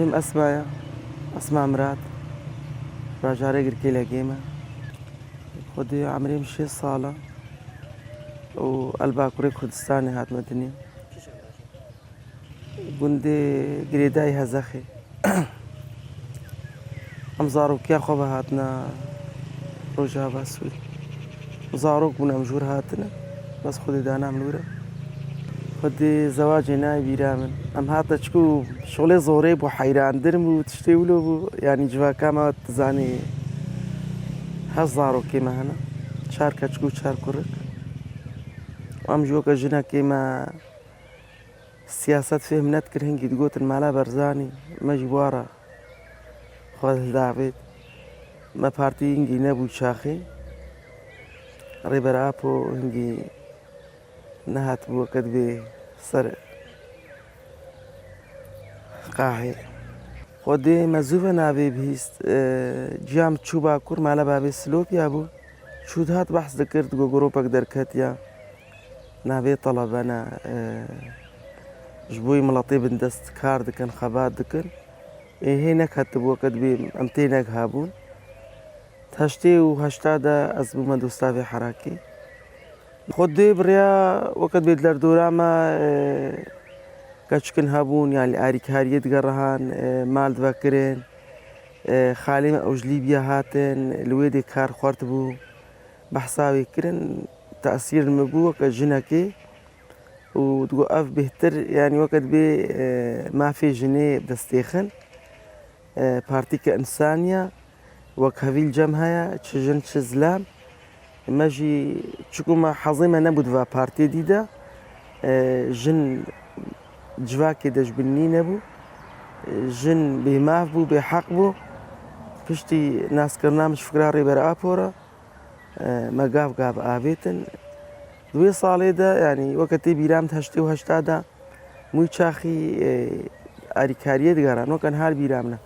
ناویم ئەسمایە ئەسما مرات باژارێ گرکەی لە گێمە خودی عمریم 6 ساڵە و ئەلباکوڕی کوردستانی هاتمە دنیا گوندێ گرێدای هەزەخێ ئەم زاڕۆکیە خۆ بە هاتنە ڕۆژا بەسوول زاڕۆک بوون ئەم ژوور هاتنە بەس خودی دانام لورە خودی زەواجێ ناوی بیرا من ئەم هاتە چکو شغلێ زۆرەی بۆ حەیراندرم و تشتێ ولۆ بوو ینی جوواکامەوە تزانێ هەز زاڕۆکێمە هەنا چار کەچک و چار کوڕک ئەم ژووکە ژنەکێمە سیاست فێم نەتکرد هەنگی دگوتن مالا بەرزانی مەژی بوارە خۆ داوێت مە پارتی هنگی نەبوو چاخێ ڕێبەر ئاپۆ هەنگی نەهات بووە کە دبێ سەر قاهێ خۆ دێ مەزووبە ناوێ بهیست جیام چوو باکوور مالە بابێ سلۆپیا بوو چوود هات بەحس دەکرد گۆ گۆڕۆپەک دەرکەتیا ناوێ تەڵەبەنە ji بۆی مڵەتێ بندەست کار دکەن خەبات دکن هێ نەکەت بووە کە دبێ ئەم تێ نەک هابوون هەشتێ و هەشتادا ئەس بوومە دۆستاوێ حەراکی خۆ دێ بڕیا وەکەت بێت لەردۆرامە کەچکن هەبوون یان ئاریکاریە دگەڕەهان مال دڤەکرێن خالیمە ئەوژلیبیا هاتن لێ دێ کار خوارد بوو بەحساوی کردن تەسیرمە بووە کە ژنەکێ و دگۆ ئەف بهتر ینی وەکەت بێ مافێ ژنێ دەستێخن پارتیکە ئینسانیە وەک هەڤیل جەم هەیە چ ژن چ زلام مەژی چکومە حەزیمە نەبوو دڤ پارتێ دیدە ژن جواکێ دەژبنی نەبوو ژن بێماف بوو بێحەق بوو پشتی ناسکردنامش فکرا ڕێبەر ئاپۆرە مەگاو گاو ئاوێتن دوێ ساڵێدا ینی وەکەتێ بیرام هەشتێ و هەشتادا مووی چاخی ئاریکاریە دگەڕان وەکەن هار بیرامنە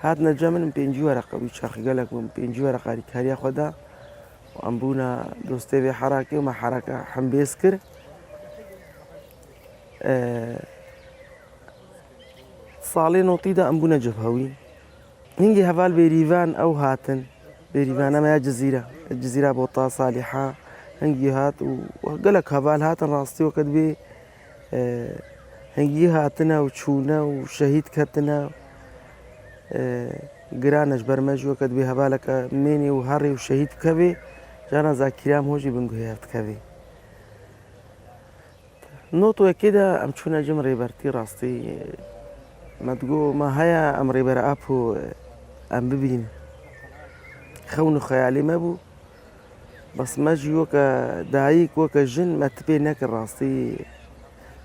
هاتنە جە منم پێنجی وەرەقە بووی چاخی گەلک بووم پێنجی وەرەق ئاریکاریە خۆدا ئەم بوونە دۆستێوێ حەراکی و مە حەرەکە حەمبێز کرد ساڵێ نۆتیدا ئەم بوونە جەبهەوی هینگی هەڤال بێریڤان ئەو هاتن بێریڤانەمەیە جززیرا بۆ تا سالیحا هەنگی هات و گەلک هەڤال هاتن ڕاستی وەکەت بێ هەنگی هاتنە و چوونە و شەهید کەتنە گرانەش بەرمەژی وەکەت بێ هەڤالەکە مێنێ و هەڕێ و شەهید بکەوێ جانا زاکیرام هۆژی بنگوهەیە بکەوێ نۆتۆیەکێدا ئەم چوونە جم ڕێبەرتی ڕاستی مەدگۆ مە هەیە ئەم ڕێبەر ئاپ و ئەم ببین خەون و خەیالی مەبوو بەس مەژی وەکە دایک وەکە ژن مەت پێ نەکرد ڕاستی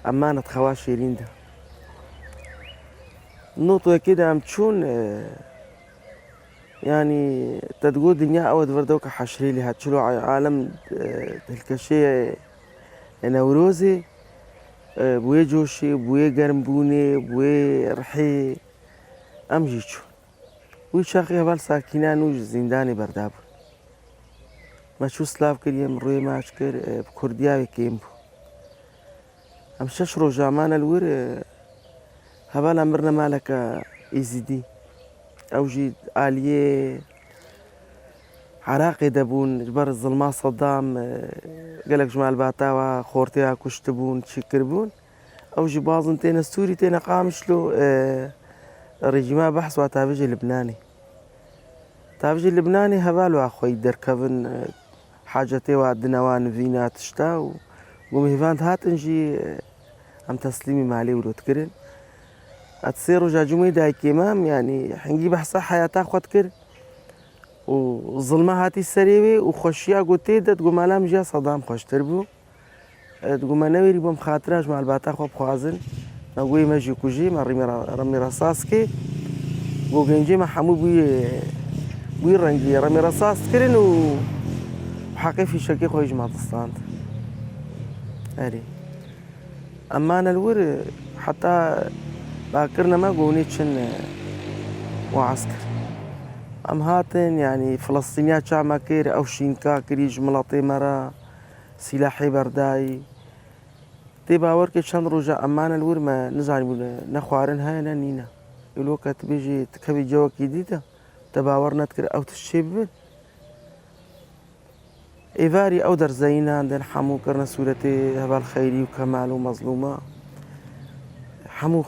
ئەمانەت خەوا شێریندا نۆتۆیەکێدا ئەم چوون ینی تەدگۆ دنیا ئەوە دڤەردەوە کە حەشرێ لێ هات چلۆ عالەم دڵکەشەیە نەورۆزێ بوێ جۆشێ بوێ گەرمبوونێ بوێ ڕحێ ئەمژی چوون وی چاقی هەڤال ساکینان و زیندانی بەردابوون مەچوو سلااف کردیم ڕوێ ماچ کرد کوردیاوێکێم بوو ئەم 6 ڕۆژامانە لور هەڤال ئەم برنە مالەکە ئیزیدی ئەوژی ئالیێ عراقێ دەبوون بەر زڵما سەدام گەلک ژمال باتاوە خۆرتەیە کوشت بوون چی کردبوون ئەوژی بازن تێنە سووری تێنە قامشلو ڕێژیما بەحس وا تاڤژی لبنانی تاڤژی لبنانی هەڤال وا خۆی دەرکەون حاجەتێ وا دنەوە نڤینە تشتا و بۆ میڤاند هاتنژی ئەم تەسلیمی مالێ ورۆتکردن ئەت سێ ڕۆژا جومەی دایکێمام ینی هەنگی بەحسا حەیاتا خۆت کرد و زڵمە هاتی سەرێوێ و خۆشییا گوتێ دەت گومالام ژیا سەدام خۆشتر بوو دگومە نەوێری بۆم خاتراژ مالباتا خۆ بخوازن نەگوی مەژی کوژی مە ڕەمی ڕەساسکێ بۆ گەنجێمە هەموو بووی ڕەنگی ڕەمی ڕەساستکردن و حەقی فیشەکەی خۆی ژماتستاند ئەری ئەمانە لور حتا باکردنەمە گۆنی چن وعسکر ئەم هاتن ینی فلەستینیا چاما کرد ئەو شینکا کریژ مڵەتێ مەرە سیلاحی بەردایی تێ باوەڕکە چەند ڕۆژە ئەمانە لورمە نزانیبوون نە خوارن هەیە نە نینە الوقت بيجي تكبي جوك جديدة تباور نتكر أو تشيب إيفاري أو در زينا عندن حمو كرنا سورتي هبال خيري وكمال ومظلومة حمو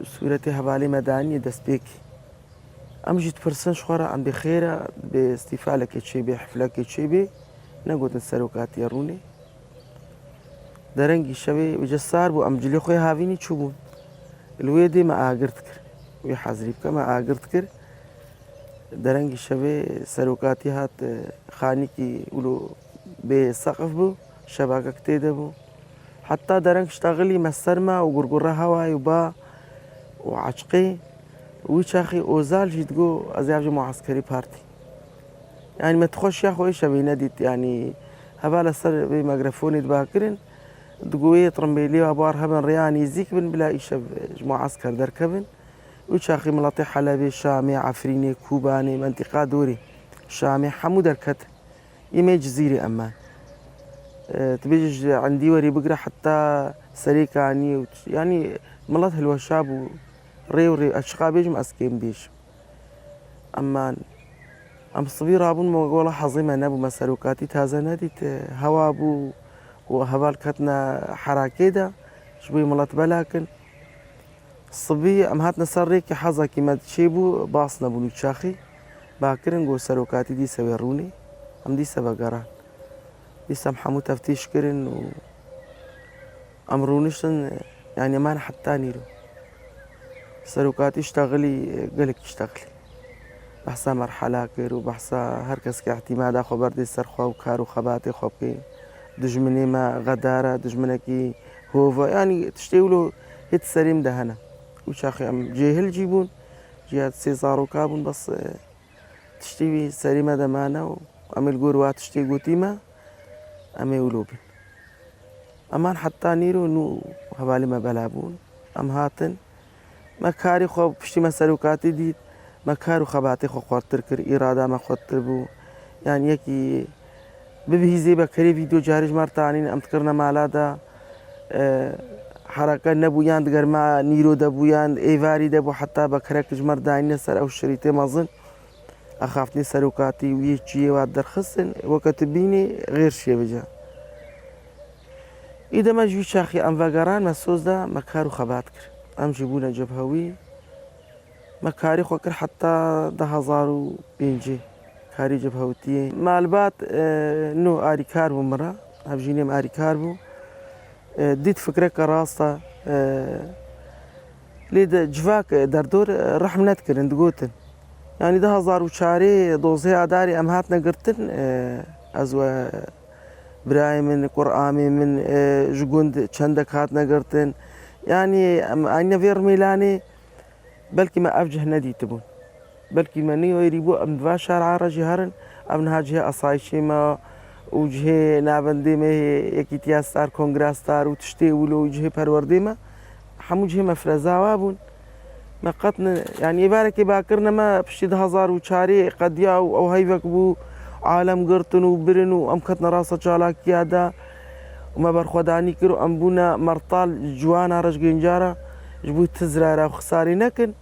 سورتي هبالي مداني دستبيكي أمجد فرسان شخورا عم بخيرة باستيفاء لك تشيبي حفلة تشيبي نقول السروكات يروني درنجي شبي بجسار بو أم جلي خوي هافيني تشوبون الويدي ما آقرتكر ويحازريب كما آقرتكر درنجي شبي سروكاتي هات خانيكي ولو بسقف بو شباكة كتيدة بو حتى درنج اشتغلي مسرمة وقرقرة هواي وبا وعشقي ويشاخي أوزال جيتقو أزياج معسكري بارتي يعني ما تخش يا أخوي شبي نديت يعني هبال السر بميكروفوني تباكرن دقوية طرمبيلي وابوار هبن رياني زيك بن بلا إيشا معسكر دركبن وشاخي ملاطي حلبي شامي عفريني كوباني منطقة دوري شامي حمو دركت إيمي جزيري أمان تبيج عندي وري بقرا حتى سريكة يعني ملاط هلو شاب وري أشقا بيج مأسكين بيج أمان أم الصبي رابون موقولا حظيمة نبو مساروكاتي تازا ناديت هوا بو وهبال كتنا حراكيدا شبي ملات بلاكن الصبي أم هاتنا سريكي حظا كيما تشيبو باصنا بولو تشاخي باكرن جو ساروكاتي دي سويروني أم دي سبقران دي سمحمو تفتيش كرن و أمرونيشن يعني ما حتى نيرو ساروكاتي اشتغلي قلك اشتغلي بحثا مرحلة كير وبحثا هركس كاعتماد أخو بردي سرخوا وكارو خباتي خوبكي دجمني ما غدارة دجمنكي هوفا يعني تشتيولو هيت سليم دهنا وشاخي أم جيهل جيبون جهات سيزارو كابون بس تشتيوي سليمة دمانا وأم القروات تشتي قوتيما أم يولوبين أمان حتى نيرو نو هبالي ما بلابون أم هاتن ما كاري خو بشتي مساروكاتي ديت ما كارو خباتي خو خوارتر كر إرادة ما خوارتر بو يعني يكي ببهيزي بكري فيديو جارج مرتانين أم تكرنا مالادا حركة نبويان دقر ما نيرو دبويان إيفاري دبو حتى بكرك جمر داين سر أو شريطة مظن أخافتني سروكاتي ويجي وادر خصن وكتبيني غير شي بجا إذا ما جوي شاخي أم فقران مسوز دا مكارو خباتكر أم جيبونا جبهوي مكاري خوكر حتى 10,000 كاري جبهوتي مالبات نو آري كاربو مرة هبجينيم آري كاربو ديت فكرة كراسة ليد جواك دردور رحم نتكرن دقوتن يعني 10,000 دوزي أداري أم هاتنا قرتن أزوا براي من قرآمي من جوجوند چندك هاتنا قرتن يعني أين فير ميلاني بلكي ما أفجه ندي تبون بلكي ما نيو يريبو أم دوا شارع رجهارن أم نهاجه أصايشي ما وجهه نابندي ما يكي تياستار كونغراستار وتشتي ولو وجهه پروردي ما حمو جهه مفرزا وابون ما قطن يعني يبارك باكرنا ما بشي 10,000 قد ياو أو هيفك بو عالم قرتن وبرن وأم كتنا راسة جالاك يادا وما برخوداني كرو أم بونا مرطال جوانا رجقين جارا جبو تزرارا وخساري نكن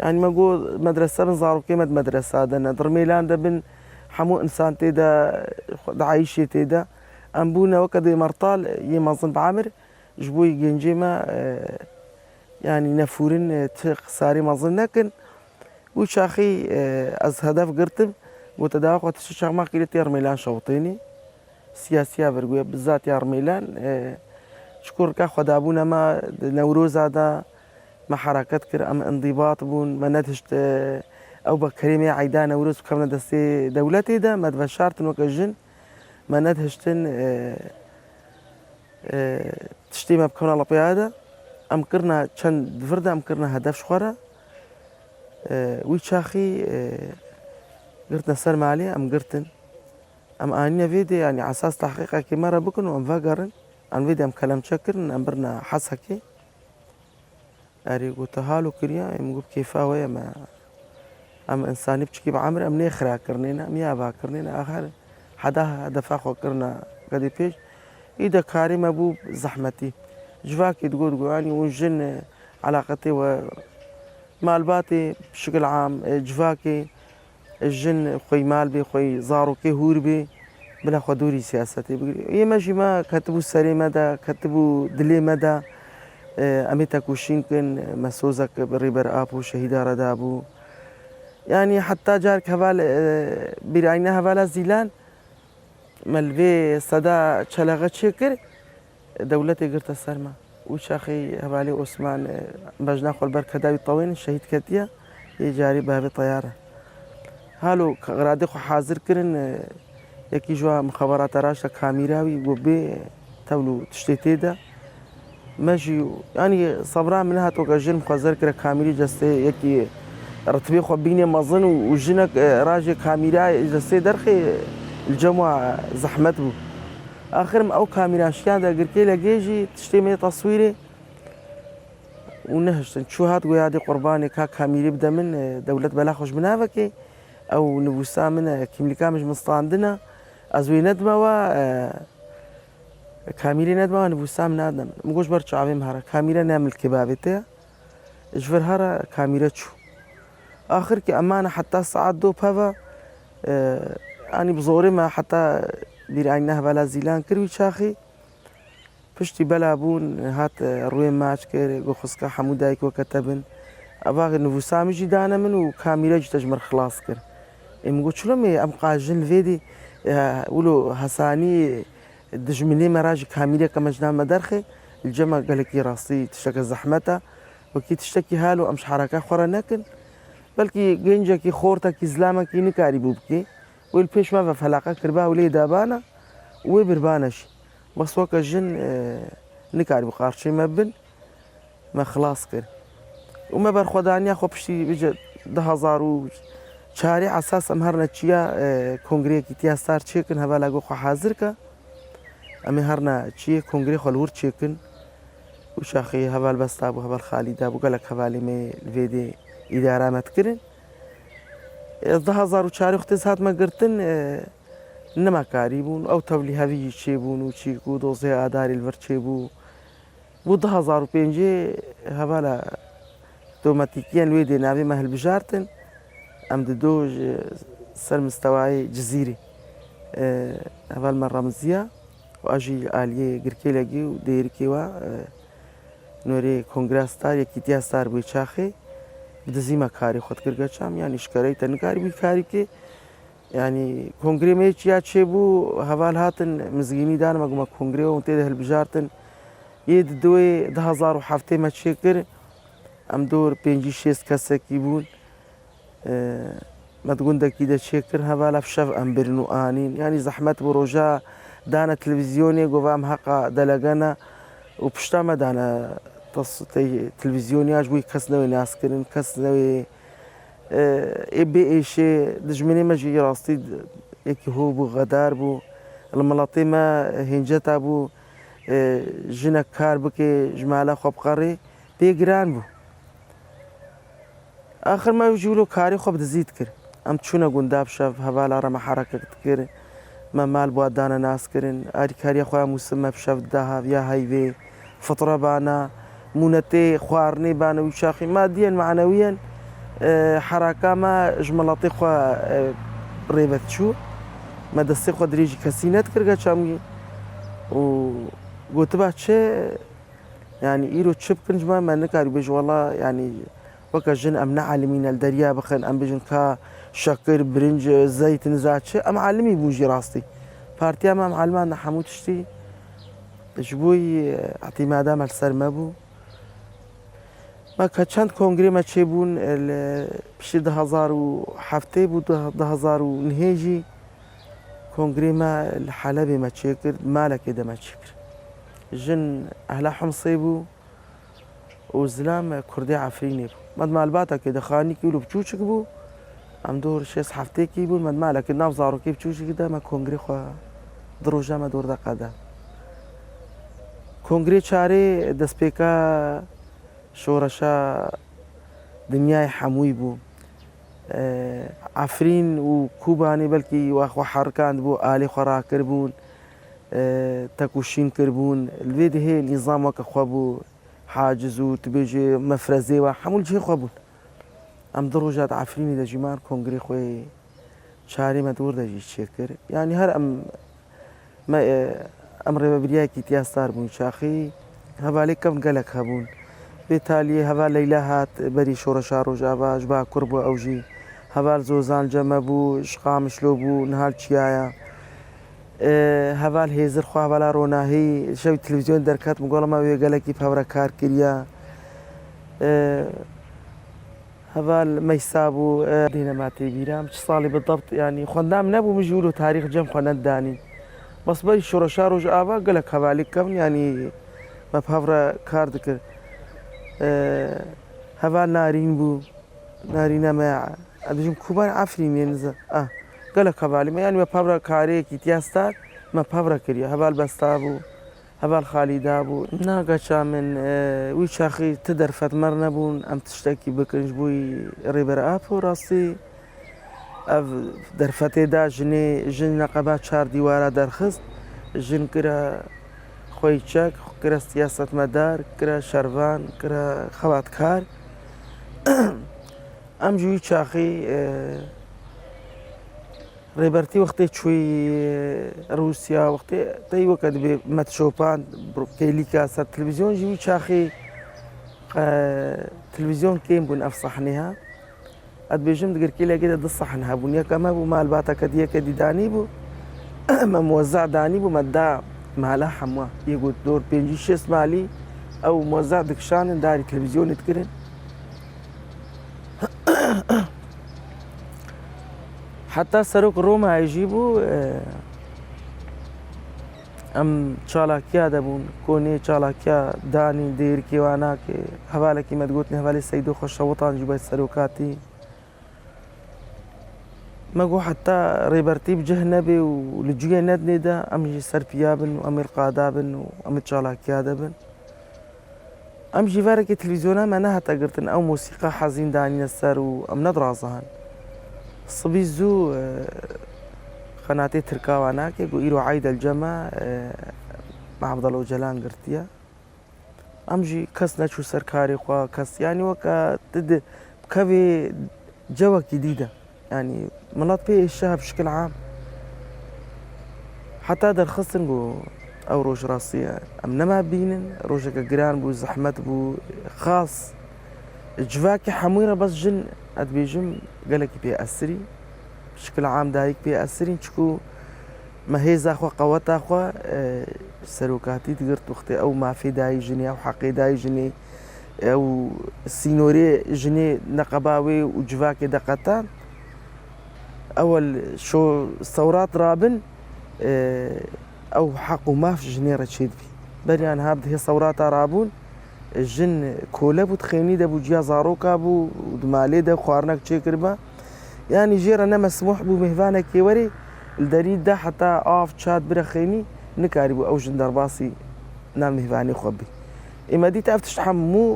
يعني ما قول مدرسة بنزارو كيمد مدرسة دنا درميلان دا بن حمو إنسان تيدا عايشي تيدا أم بونا وكدي مرطال يمازن بعمر جبو يجنجيما يعني نفورن خساري مازن نكن وشاخي از هدف قرتم وتداوق وتشجع ما قيلت يا رميلان شوطيني سياسية برقوية بالذات يا رميلان شكر كاخو دابونا ما نوروز هذا ما حركات كر أم انضباط بون ما ندهشت أو بكريمة عيدان نوروز كمنا دستي دولتي ده ما تبشرت وكجن ما ندهشتن تشتي ما بكون على بيادة أم كرنا چند فردا أم كرنا هدف شخورة ويشاخي قرتنا سر مالي أم قرتن أم آنيا فيدي يعني على أساس تحقيقها كي مرة بكون وأم فاقرن أم فيدي أم كلام شكرن أم برنا حسكي أري قلت هالو كريا أم قب كيفا ويا ما أم إنساني بشكي بعمر أم نيخرا كرنينا أم يابا كرنينا آخر حدا هدف أخو كرنا قدي بيش إذا كارم أبو زحمتي جواكي تقول يعني ونجن علاقتي مالباتي بشكل عام جفاكي الجن خوي مال بي خوي زارو كي هور بي بلا خدوري سياستي يمشي ما كتبوا سري مدى كتبوا دلي مدى أميتا كوشينكن مسوزك بريبر أبو شهيدا ردابو يعني حتى جارك هبال براينا هبالا زيلان ملبي صدا چلغة شكر دولتي قرت السرما وشاخي هبالي عثمان بجنا خول بركداوي طوين شهيد كتيا يجاري باب طيارة هالو غرادي خو حاضر كرن يكي جوا مخابرات راشا كاميراوي وبي تولو تشتيتي ده ماشي يعني صبرا منها توقع جن مخزر كرا كاميري جستي يكي رتبي خو بيني مظن وجنك راجي كاميرا جستي درخي الجمع زحمت بو اخر او كاميرا شكان دا قركي لقيجي تشتي مي تصويري ونهشتن شو هاد قيادي قرباني كاميري بدا من دولة بلاخوش بنافكي او نبوسا من كيملكا مش مستاندنا ازوي ندمه و كاميري ندمه نبوسا من ادم مقوش برشا عبيم هرا كاميرا نعمل كبابتها اجفر هرا كاميرا شو اخر كي امانه حتى صعد دو بافا اني بزوري ما حتى بيرعينها بلا زيلان كروي شاخي فشتي بلا بون هات روين ماتش كير غوخسكا حمودايك وكتبن اباغ نفوسامي جدانا من وكاميرا تجمر خلاص كر ام قلت لهم ام قاجن الفيدي ولو حساني دجمني مراج كاميرا كما جنا مدرخي الجمع قال لك راسي تشتكي زحمتها وكي تشتكي هالو امش حركه خورا نكن بلكي جنجا كي خورتا كي زلاما كي نكاري بوبكي والبيش ما فلاقه كربا ولي دابانا وبربانش بس وقت الجن نكاري بقارشي مبن ما خلاص كر وما برخدانيا خبشي بيجي 2000 شارع اساس امهرنا تشيا كونغري كي تيا ستار تشيكن هبا خو حاضر كا امهرنا تشي كونغري خلور تشيكن وشاخي هبا بس ابو هبا خالد ابو قالك هبالي مي الفيدي إدارة ما تكرن 2000 شارع اختصاصات ما قرتن نما كاريبون او تولي هذي تشيبون وتشيكو دوزي اداري الفرتشيبو و 2005 هبالا اوتوماتيكيا الويدي نابي مهل بجارتن ام دوج سر مستواي جزيري هبال مرة مزيا واجي اليه قركيلاجي وديركيوا نوري كونغرس تار يكيتيا ستار بيشاخي بدزيما كاري خود كرغچام يعني شكري تنكاري بكاري كي يعني كونغري ميچيا تشيبو هوال هاتن مزغيني دان مغما كونغري وانتي ده البجارتن يد دوي 2007 ما تشكر ام دور 5 6 كسكي بون ما تقول دك كده تشكر هوال فشف ام برنو انين يعني زحمت بروجا دانا تلفزيوني قوام حقا دلغنا وبشتا ما دانا تلفزيوني اجوي كسنوي ناس كرن كسنوي ابي اي شيء دجمني ما جي راستي يكي هو بو غدار بو الملاطي ما هنجت ابو جنا كار بكي جماله خوب قري بيجران بو اخر ما يجولو كاري خوب تزيد كر ام تشونا قنداب شاف هبالا رما حركه كر ما مال بو دانا ناس كرن اري كاري خويا مسمى بشاف الذهب يا هايوي فطره بانا مونتي خوارني بانا وشاخي ماديا معنويا حركة ما جملاتي خو ريبت شو ما دستي خو دريجي كسينات كرجا شامي و قلت بقى شيء يعني إيرو تشيب كنجما ما نكاري بيج والله يعني وكجن أمنا عالمين الدريا بخن أم بيجن كا شكر برنج زيت نزات شيء أم عالمي بوجي راستي بارتيا ما معلمان حمود تشتي جبوي اعتمادا مال سر مبو ما كان كونغري ما تشيبون بشي 2007 بو 2000 نهيجي كونغري ما الحلبي ما تشكر مالا كده ما تشكر جن أهلا حمصي بو وزلام كردي عفريني بو مد مالباتا كده خاني كيلو بتشوشك بو ام دور شيس حفتي كي بو مد مالا كده نافزارو كي بتشوشك كده ما كونغري خوا دروجا ما دور دا قدا كونغري چاري دسبيكا شورشا دنياي حموي بو عفرين وكوباني بلكي واخو حركان بو آلي خورا كربون تاكوشين كربون الفيدي هي نظام وكا خوابو حاجز وتبيجي مفرزي وحمول جي خوابون ئەم دڕۆژات عفرینی دەژیمان کۆنگری خۆی چارێمە دوور دەژی چێ کرد ینی هەر ئەم ڕێبەبریایەکی تیاستار بوون چاخی هەڤالێک کەم گەلک هەبوون بێتالیە هەڤا لەیلا هات بەری شۆڕەشا ڕۆژاواش با کوڕ بوو ئەوژی هەڤال زۆزان جەمە بوو شقامشلۆ بوو نهال چیایە هەڤال هێزر خوا هەڤالا ڕۆناهی شەوی تلڤیزیۆن دەرکات مگۆڵەمە وێ گەلێکی پەورە کار کردە هەڤال مەیسا بوو دێنەما تێبیرام چ ساڵی بەدەبت ینی خوێندام نەبوو مژور و تاریخ جەم خوێنەتدانی بەس بەری شۆڕەشا ڕۆژ ئاوا گەلک هەڤالی کەم ینی مە پەورە کار دکرد هەڤال نارین بوو نارینەمە ئەدژم کوبان ئافرینێ نزە گەلک هەڤالیمە ینی مە پەورە کارەیەکی تیاستار مە پەورە کردە هەڤال بەستا بوو هەڤال خالیدا بوو ناگەچا من وی چاخی ت دەرفەتمەر نەبوون ئەم تشتێکی بکەنج بووی ڕێبەر ئاپ و ڕاستی ئەv دەرفەتێدا ژنێ ژن نەقەبا چار دیوارە دەرخست ژن کرا خۆی چەک کرا سیاسەتمەدار کرا شەروان کرا خەواتکار ئەم جووی چاخی ڕێبەرتی وەختێ چووی رووسیا وەختێ دەی وەکە دەبێ مەتشۆپان کەیلیکا سەر تلڤیزیۆن ژووی چاخی تلڤیزیۆن کێم بوون ئەف سەحنەیە ئەدبێژم دگرکی لەگەدا دە سەحن هەبوون یەکەمە بوو مالباتەکە دیەکە دیدانی بوو مە مۆزە دانی بوو مەدا مالا هەمووە یەگوت دۆر پێنجی شێست مالی ئەو مۆزە دکشانن داری تلڤیزیۆنت کردن حتا سەرۆک ڕۆمایژی بوو ئەم چالاکیا دەبوون کۆنێ چالاکیا دانی دێرکێواناکێ هەڤالێکی مەدگوتنی هەڤالی سەید و خۆشەوەتانجی بەی سەرۆکاتی مەگو حتا ڕێبەرتی بجه نەبێ و لە جوێ نەدنێدا ئەمژی سەرپیا بن و ئەمیر قادا بن و ئەمە چالاکیا دەبن ئەم ژیڤارێکی تلڤیزیۆنە نەهاتەگرتن ئەو مۆسیقا حەزین دانینە سەر و ئەم نەدڕازەهان سبی زوو قەناتێ ترکاواناکێ گو ئیرۆ عایدە الجەمە عەبدەڵۆ جەلان گرتیە ئەمژی کەس نەچوو سەر کاری خوا کەس ینی وەکە بکەوێ جەوەکی دیدە ینی مڵات پێ ئێشا بشکل عام حتا دەرخستن بۆ ئەو ڕۆژ ڕاستیە ئەم نەما بینن ڕۆژێکە گران بوو زەحمەت بوو خاص جواکی هەموویرە بەس ژن ئەدبێژم گەلێکی پێ ئەسری بشکل عام دایک پێ ئەسرین چکو مەهێزاخوا قەوەتاخوا سەرۆکاتی دگرت وەختێ ئەو مافی دایی ژنێ ئەو حەقی دایی ژنێ ئەو سینۆرێ ژنێ نەقەباوێ و جواکێ دەقەتان ئەوە شۆ سەورات رابن ئەو حەق و ماف ژنێرە چێت بی بەریان هابد هێ سەوراتا رابوون ژن کۆلە بوو تخێنی دەبوو جیا زارۆکا بوو دمالێ دە خواردنەک چێ کردبە ینی ژێرە نەمەسموح بوو میهوانێکی وەری دەریدا حتا ئاف چات برە خێنی نکاری بوو ئەو ژن دەرباسی نام میهوانی خۆ بی ئێمە دیت ئەف تشت هەموو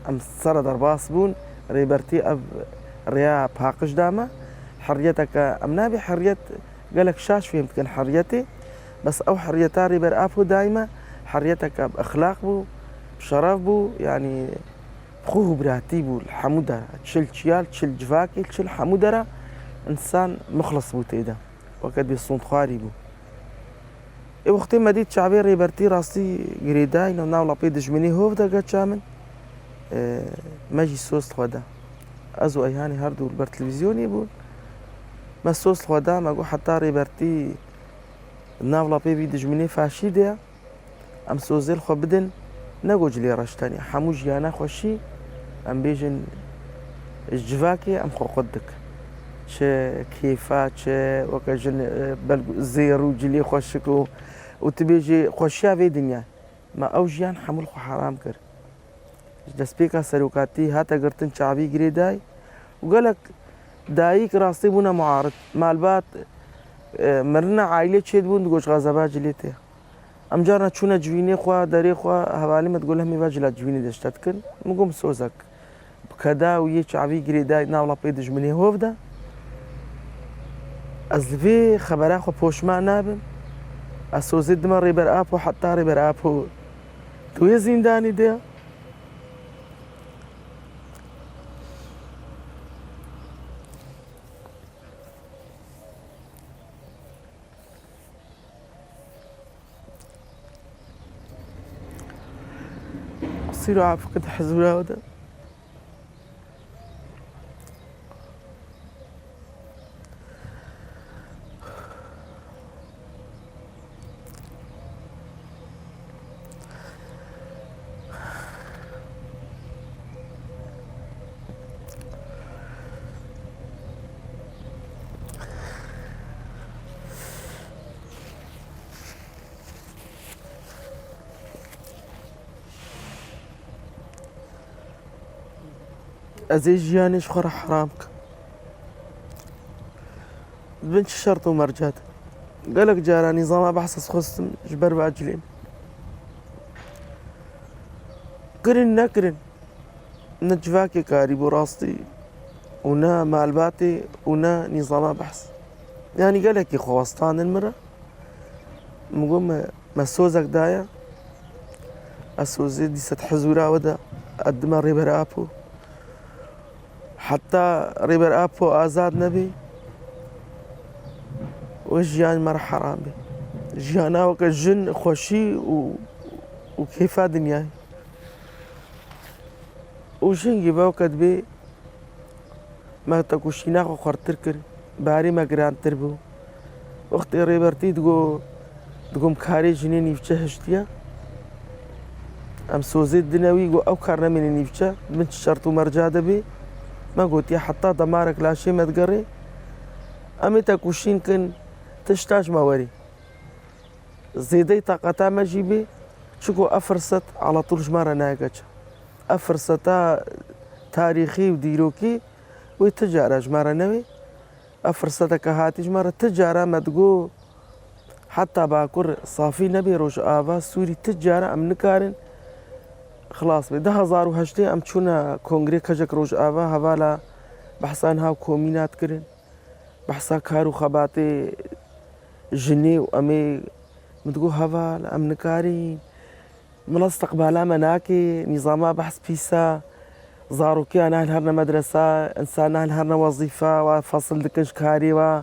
ئەم سەرە دەرباس بوون ڕێبەرتی ئەv ڕێیا پاقش دامە حڕیەتەکە ئەم نابێ حڕیەت گەلک شاش فێم بکەن حڕیەتێ بەس ئەو حڕیەتا ڕێبەر ئاپ و دایمە حڕیەتەکە ئەخلاق بوو شەرەف بوو ینی خۆ براتی بوو هەموو دەرە چل چیال چل جواکی چل هەموو دەرە ئینسان مخلص بوو تێدا وەکە بێ سوندخواری بوو ئێ وەختێ مەدیت چاوێ ڕێبەرتی ڕاستی گرێداینە ناو لاپەی دژمنی هۆڤ دەگەچا من مەژی سۆست خۆدا ئەز و ئەیهانی هەردوو بەر تلڤیزیۆنی بوون مە سۆست خۆدا مەگو حتا ڕێبەرتی ناو لاپێوی دژمنی فاشی دەیە ئەم سۆزێل خۆ بدن نەگۆ جلێ ڕەشتنی هەموو ژیانە خۆشی ئەم بێژن جواکێ ئەم خۆخۆت دک چ کێفا چ وەکە ژن زێڕ و جلێ خۆشک و تبێژێ خۆشییا بێ دنیا مە ئەو ژیان هەموو خۆ حرام کرد دەستپێکا سەرۆکاتی هاتە گرتن چاوی گرێدای و گەلک دایک ڕاستی بوونە معارض مالبات مرنە عایلێ چێت بوون گۆش غەزەبا جلێ تێ ئەمجارە چوونە جوینێ خوا دەرێ خوا هەوالیمت گۆل هەمی ڤاجلات جوینی دەشتت کرد مگۆم سۆزەک بکەدا و یە چاوی گرێدای ناوڵاپەی دژمنی هۆڤدا ئەس لەوێ خەبەرا خۆ پۆشمان نابم ئەسۆزێت دمە ڕێبەر ئاپ و حتا ڕێبەر ئاپ و توێ زیندانی دێ عصير وعافك تحزولا ودا أزي جيانيش خورا حرامك بنت الشرط ومرجات قالك جارا نظام بحث خصم جبر باجلين قرن نكرن نجفاكي كاري براستي ونا مالباتي ونا نظام بحث يعني قالك يا خوستان المرة مقوم مسوزك دايا السوزي دي ستحزورا ودا قدما ريبر ابو حتى ريبر ابو ازاد نبي وجيان مر حرام بي جيانا وك الجن خوشي وكيفا دنياي وشنجي باوكد بي ما تكوشينا خو خرتركر باري ما جران تربو وقت ريبرتي تقوم كاري جنين يفجه هشتيا ام سوزي الدناوي جو او كارنا من يفجه من شرط ومرجاده بي ما قلت يا حتى دمارك لا شيء ما تقري امي تكوشين كن تشتاج موري زيدي طاقتا ما جيبي شكو افرست على طول جمارة ناقج افرستا تاريخي وديروكي وتجارة جمارة نوي افرستا كهاتي جمارة تجارة ما تقو حتى باكر صافي نبي روش آبا سوري تجارة ام نكارن خلاص بي 2008 ام چونا كونغري كجك روش آبا هوالا بحثان هاو كومينات كرن بحثا كارو خباتي جني وامي متقول هفال ام نكاري من استقبالا مناكي نظاما بحث بيسا زاروكي انا هرنا مدرسة انسان هرنا وظيفة وفصل دكش كاري و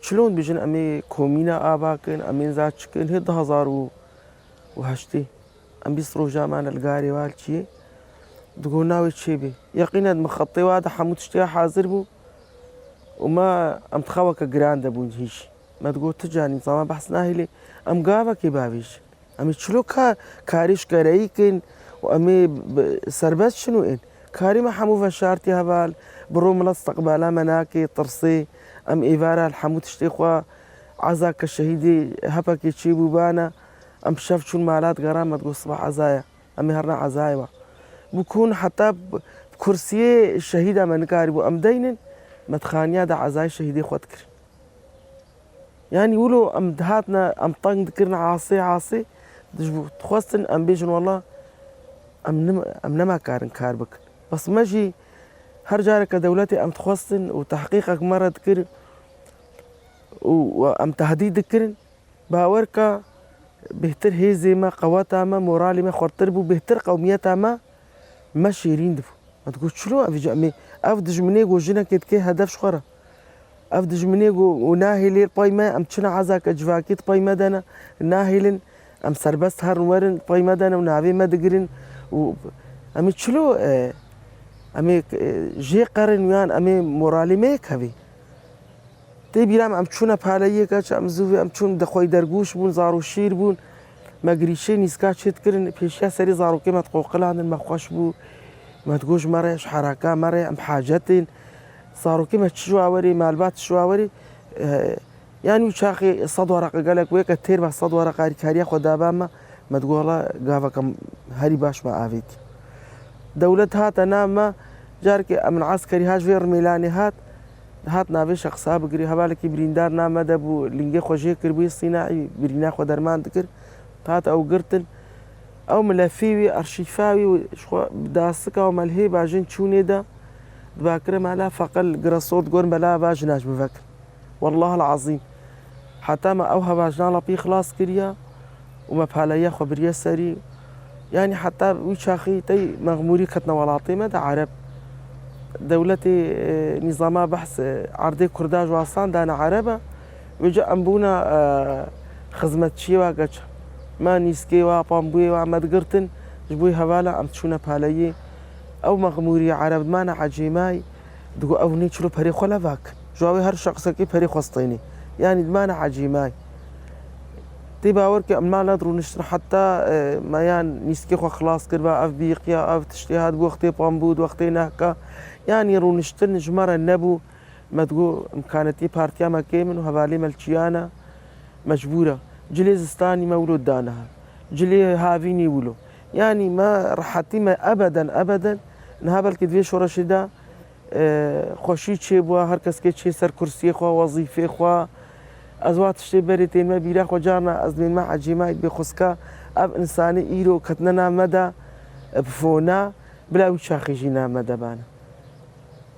شلون بيجن امي كومينا اباكن امي زاتشكن هيد 2008 ام بيصرو جامان القاري والشي تقول ناوي تشيبي يقينا مخطي وادا حمود اشتيا حاضر بو وما ام تخوك جراند ابو هيش ما تقول تجاني نظام بحث ناهلي ام قابا كبابيش امي شلو كاريش كاريكن وامي سربت شنو ان كاري ما حمو فشارتي هبال برو من استقبالا مناكي طرسي ام ايفارا الحمود اشتيخوا عزاك الشهيدي هبكي تشيبو بانا ام شاف شو المالات غرام ما تقول صباح عزايا امي هرنا عزايا بكون حتى بكرسي الشهيدة من كاربو ام دينن متخانيا دا عزاي شهيدي خوتكر يعني يقولوا ام دهاتنا ام طنق ذكرنا عاصي تخوستن ام بيجن والله ام نما كارن كاربك بس ماجي هرجارك دولتي ام تخوستن وتحقيقك مرة ذكر وام تهديد ذكرن باوركا بهتر هيزي ما قواتا ما مورالي ما خرطربو بهتر قوميتا ما شيرين دفو ما تقول شلو افجع مي افدج منيغو جنا كي هدف شخرة افدج منيغو وناهلي بايما ام تشنا عزاك اجفاكيت بايما دانا ناهلن ام سربست هر ورن بايما دانا ونافي ما دقرن و امي شلو امي جي قرن ويان امي مورالي ميك هبي تي بيرام ام تشونا باليه كاش ام زوفي ام تشون دخوي درغوش بون زارو شير بون ما قريشي نيسكا تشتكرن بيشيا سري زارو كيما تقوقلان المخوش بو ما تقولش مريش حركة مري ام حاجتين صاروا كيما تشواوري مالبات تشواوري يعني وشاخي صد ورقة قالك ويك كثير بس صد ورقة كاريا خدا باما ما تقول والله قافك هري باش ما افيك دولتها تنام جارك من عسكري هاج فير ميلاني هات نافي شخصا بقري هبالك بريندار نام دبو لينجي خوجي كربي صناعي برينا خو درمان ذكر هات او قرتن او ملفيوي ارشيفاوي شو داسكا وملهي باجين تشوني دا باكره مالا فقل قرصوت قرن بلا باجناش بفكر والله العظيم حتى ما اوها باجنا لبي خلاص كريا وما بحاليا خبريا سري يعني حتى وشاخي تي مغموري كتنا ولاطي ما دا عرب دولتي نظامها بحث عرضي كرداج واصان دانا عربة وجا أمبونا خزمة شيوا قاچ ما نيسكي وا بامبوي وا مدقرتن جبوي هوالا أم تشونا بالي أو مغموري عرب مانا عجيماي دقو أو نيتشلو بري خولا فاك جواوي هر شخص كي بري خسطيني يعني دمانا عجيماي تباور كي أما ندرو نشتر حتى ما يان نيسكي خو خلاص كربا أف بيقيا أف تشتيهات وقتي بامبود وقتي نهكا يعني رو نشتر نجمرة النبو ما تقول إمكانتي بارتيا ما كيمن وهفالي ملتشيانا مجبورة جلي زستاني مولود دانها جلي هافيني ولو يعني ما راحتي ما أبدا نهابل كدفي شورشدا خوشي تشيبوا هر کس که چه سر کرسی خوا وظیفه خوا ازوات تشتی بريتين ما بيرا خو جارنا ازمين ما عجيمات بخسكا اب انساني ايرو كتننا مدى بفونا بلاوي شاخيجينا مدى بانا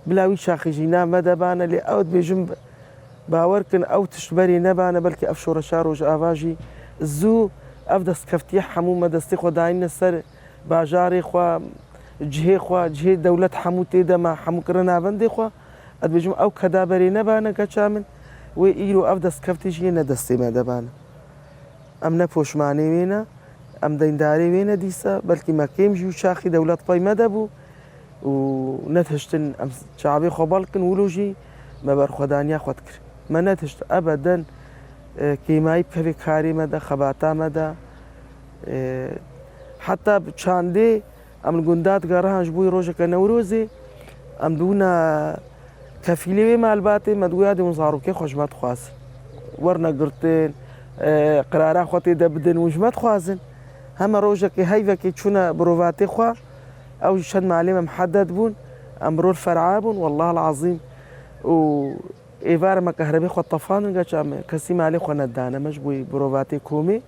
بلاوي شاخيجينا مدى بانا اللي اود بجنب باوركن او تشبري نبانا بلكي افشور شاروج افاجي زو افدس كفتيح حمو مدستي خو داين السر باجاري خو جهه دولة حمو تيدا ما حمو كرنا بندي خو اد بجم او كدابري نبانا كشامن و ایرو اف دست کفتیش یه ندستی مدبانه ام نپوشمانی وینه ام دینداری وینه دیسا بلکه ما کیم جو شاخی دولت پای مدبو و نتهشتن ام شعبی خبالکن ولوجی ما بر خدانیا خود کر ما نتهشت ابدا کیمایی بکوی کاری مده خباتا مده حتی چانده ام گندات گرهانش بوی روزه که نوروزی ام دونا كفيلي ما الباتي ما تقول هذه مصاروكي خوش ما تخوازن ورنا قرتين قرارا خوتي دبدن وش ما تخوازن هم روجك هيفا كي تشونا بروفاتي خوا او شد معلمه محدد بون امرور فرعابون والله العظيم و ايفار ما كهربي خو طفان قاچ كسي مالي خو ندانا مجبوي بروفاتي كومي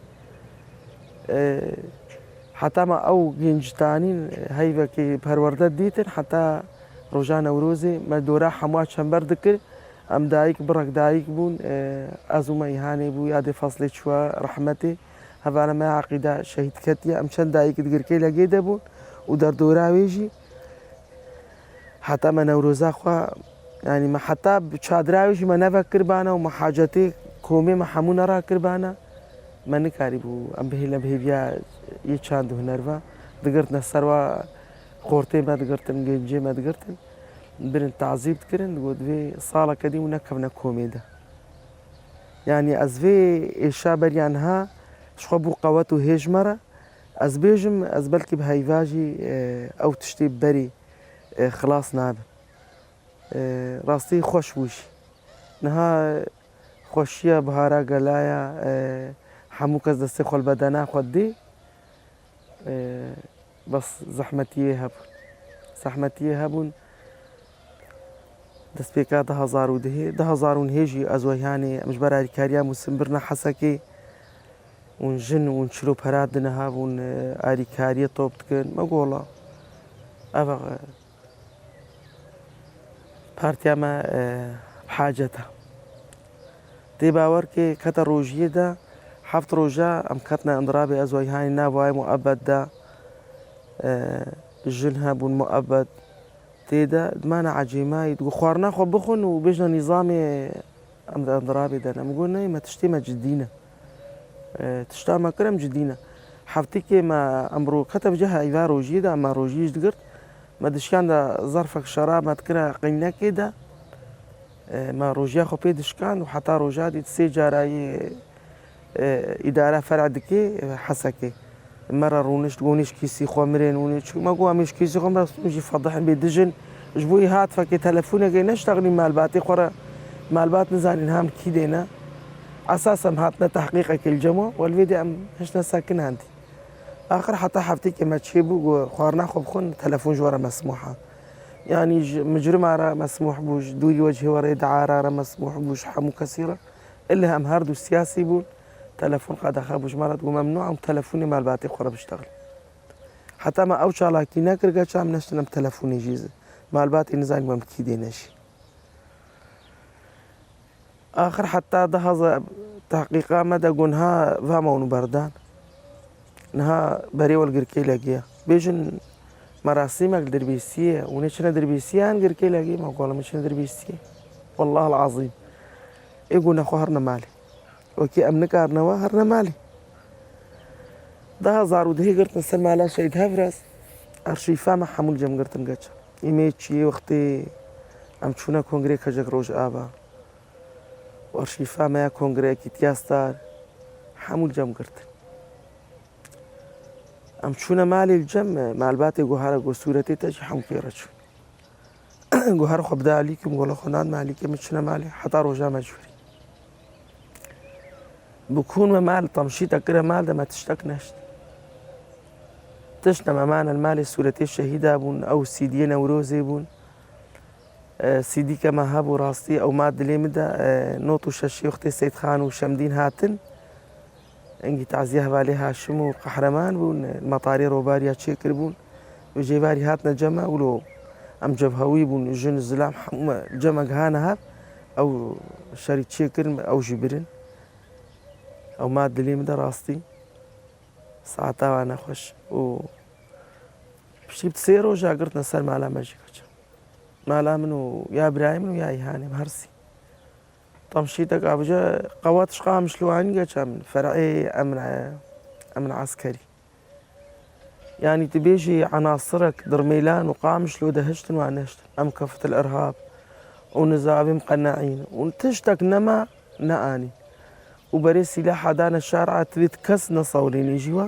حتى ما او جنجتانين هيفا كي پرورده ديتن حتى روجان نوروزي ما دورا حموات شنبر دكر ام دايك برك دايك بون ازو ما يهاني بو يادي فصلي شوا رحمتي هذا انا ما عقيده شهيد كتيا ام شن دايك دقركي لقيده بون ودار دورا ويجي حتى ما نوروزا خوا يعني ما حتى بشادراويش ما نفكر بانا وما حاجتي كومي ما حمونا را كربانا ما نكاري بو ام بهلا بهبيا يچاند هنروا دقرت نسروا قورتي ما دقرتن جنجي ما دقرتن بين تعذيب تكرن قد في صالة كدي ونكبنا كوميدا يعني أزفي الشابر عنها شخبو قواتو هجمرة أزبيجم أزبلكي بهايفاجي أو تشتي بري خلاص ناب راستي خوش وش نها خوشية بهارا قلايا حمو كز دستي خول بدنا خودي بس زحمتي هبون دست بيكا 10,000 هيجي أزوهياني مش برا كاريا مسمبرنا حسكي ونجن ونشلو برادنا هابون آري كاريا طوبتكن ما قولا أفا بارتيا ما بحاجتها دي باوركي كتا روجيه دا حفت روجا أم كتنا انضرابي أزوهياني نابواي مؤبد دا الجنها بون مؤبد تيدا دمانا عجيماي تقول خوارنا خو بخن وبيجنا نظامي انضرابي دا انا قلنا ما تشتي ما جدينا تشتا ما كرم جدينا حفتيكي ما امرو كتب جهه ايفا روجي دا اما روجيش دقرت ما دشكان دا ظرفك شراب ما تكرا قينا كده ما روجيا خو بيدشكان وحتى روجادي تسي جاراي اداره فرع دكي حسكي مرة رونش تقوليش كيسي خمرين ونش ما قوى مش كيسي خمر نجي فضحن بيدجن جبوي هات فكي تلفوني جاي نشتغلي مع الباتي خورا مع البات نزانين هام كيدينا اساسا هاتنا تحقيقك الجمع والفيديو ام هشنا ساكن عندي اخر حتى حفتيك ما تشيبو خوارنا خو بخون تلفون جوارا مسموحه يعني مجرم على مسموح بوش دوي وجهي ورا دعاره مسموح بوش حمو كثيره الا هم هاردو السياسي بول تلفون قد خابوش مرات وممنوع وتلفوني مع الباتي خورا بشتغل حتى ما اوشا لكي ناكر قاچام نشتنم تلفوني جيزه مع الباتي نزاق ما مكيدينش اخر حتى ده تحقيقا مدى قنها فامون بردان نها بري والقركي لاقيا بيجن مراسمك دربيسيه ونشنا دربيسيه ان قركي لاقي ما قول مش دربيسيه والله العظيم يقولنا خو هرنا مالي وكي امنك هرنا مالي ده هزار ودهي قرتنا سلمى على شيد هفرس أرشيفا مع حمول جم قرتن قتش إيميتشي وقتي أم تشونا كونغري كجك روج آبا وأرشيفا ما كونغري كيتياستار حمول جم قرتن أم تشونا مالي الجم مع الباتي جوهارة جو سورتي تجي حم كيرتشو جوهارة خبدا عليكم ولا خناد ما عليكم متشنا مالي حتى روجا مجوري بكون ما مال طمشيتا كده مال ده ما تشتكناش تشنا ما معنى المال السورتي الشهيدة بون أو سيدي نوروزي بون سيدي كما هابو راستي أو ماد لي مدى نوتو شاشي أختي سيد خان وشمدين هاتن انجي تعزيه باليها شمو قحرمان بون المطاري روباريا تشيكر بون وجيباري هاتنا جمع ولو أم جبهوي بون جن الزلام جمع هانا أو شاري تشيكر أو جبرن أو ماد لي مدى راستي ساعتا وانا خوش و بشي بتسيرو جا قرت نسال مالا ماجي كتش مالا منو يا ابراهيم ويا ايهاني مهرسي طمشيتك ابجا قواتش قامش لو عني من فرعي امن عسكري يعني تبيجي عناصرك درميلان وقامش لو دهشتن وعنشتن ام كفة الارهاب ونزابي مقنعين وتشتك نما ناني وبري سلاح دانا الشارع تريد كس نصولين يجيوا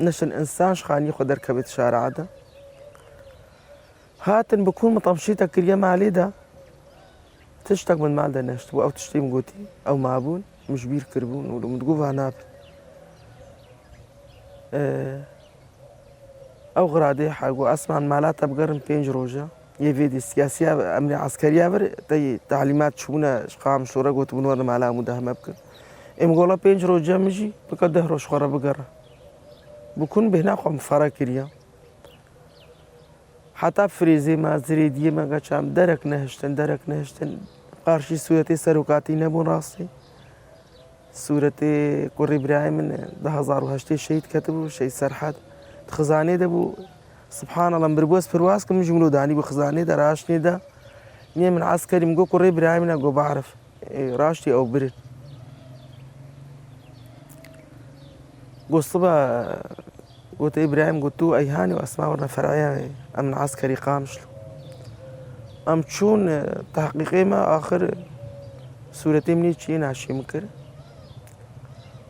نشن انسان شخاني ياخذ ركبة الشارع ده هاتن بكون مطمشيتك اليوم عليه ده تشتك من مال ده نشتو او تشتي مقوتي او معبون مش بير كربون ولو متقوفها ناب او غرادي حاجو اسمع مالاتها بقرن بينج روجا يفيدي السياسية امني عسكرية بر تي تعليمات شونا شقام شورا قوت بنور مالا مداهمة بكر ام قولا بينج روجا مجي بقده روش خرا بقرا بكون بهنا قم فراكريا حتى فريزي ما زريدية ما قاشام درك نهشتن قارشي سورتي سروكاتي نبون راسي سورتي كوري براي من 2008 شهيد كتبوا شيء سرحات خزاني دبو سبحان الله مربوس فرواس كم جملو داني بخزاني دا راشني دا ني من عسكري مقو كوري براي من اقو بعرف راشتي او برد قصبا قلت إبراهيم قلتو أيهاني وأسماء ورنا فرعية أمن عسكري قامشلو أم تشون تحقيقي ما آخر سورتي مني تشين عشي مكر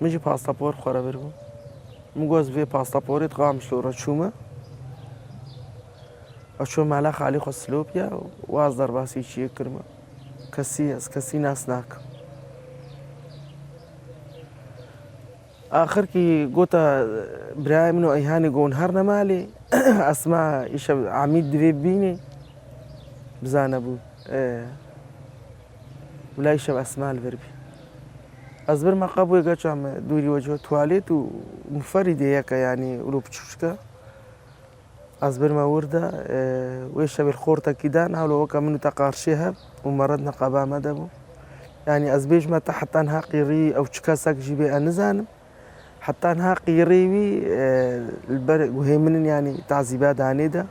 مجي باسطابور خورا بربو مقوز في باسطابوري تقامشلو رشومة أشو مالا خالي خو سلوبيا وازدر باسي شي كرمة كسي ناس ناك آخر كي قوتا برايم نو ايهاني قون هرنا مالي اسمع ايش عميد دبيبيني بزانا بو ولا ايش اسماء الفربي ازبر ما قابو يقاش عم دوري وجهه تواليت ومفرد هيك يعني ولو بتشوشكا ازبر ما ورده ويش بالخورتا كيدان ولو وكا منو تقارشيها ومردنا قبا مدبو يعني ازبيج ما تحت انها قيري او تشكاسك جيبي انزانم حتى انها قيريوي البرق وهي من يعني تعذيبات عنيدة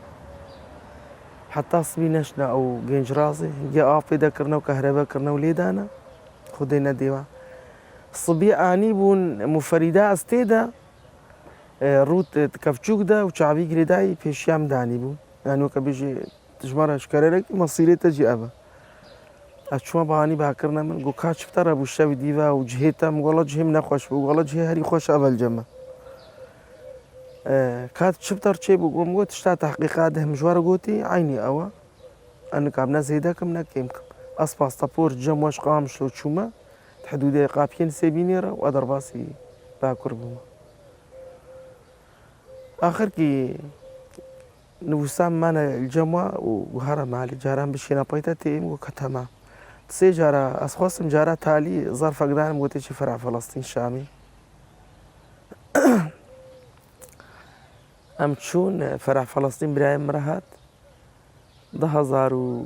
حتى صبي نشنا او جنج راسي جا افي ذكرنا وكهرباء كرنا وليدانا خدينا ديوا صبي اني بون مفردا استيدا روت كفچوك ده وشعبي جريداي في شام داني بون يعني وكبيجي تجمر اشكرك مصيري تجي ابا اشما باني باكرنا من جو كاش فتر ابو الشاوي ديفا وجهيتا مغلا جهم نخوش وغلا جهه هري خوش ابل جمع كات شفتر شي بقوم قلت اشتا تحقيقات ده مجوار قوتي عيني اوا انك عم زيدا كم نكيمكم اسباس طابور جم واش قام شلو تشوما حدود قابين سيبينيرا وادر باسي باكر بما اخر كي نوسام مانا الجمع وهرا مع الجاران بشينا بيتاتي وكتما تسي جارة أسخوصم جارة تالي ظرف أقدان موتي شي فرع فلسطين شامي أم تشون فرع فلسطين براي مرهات ده زارو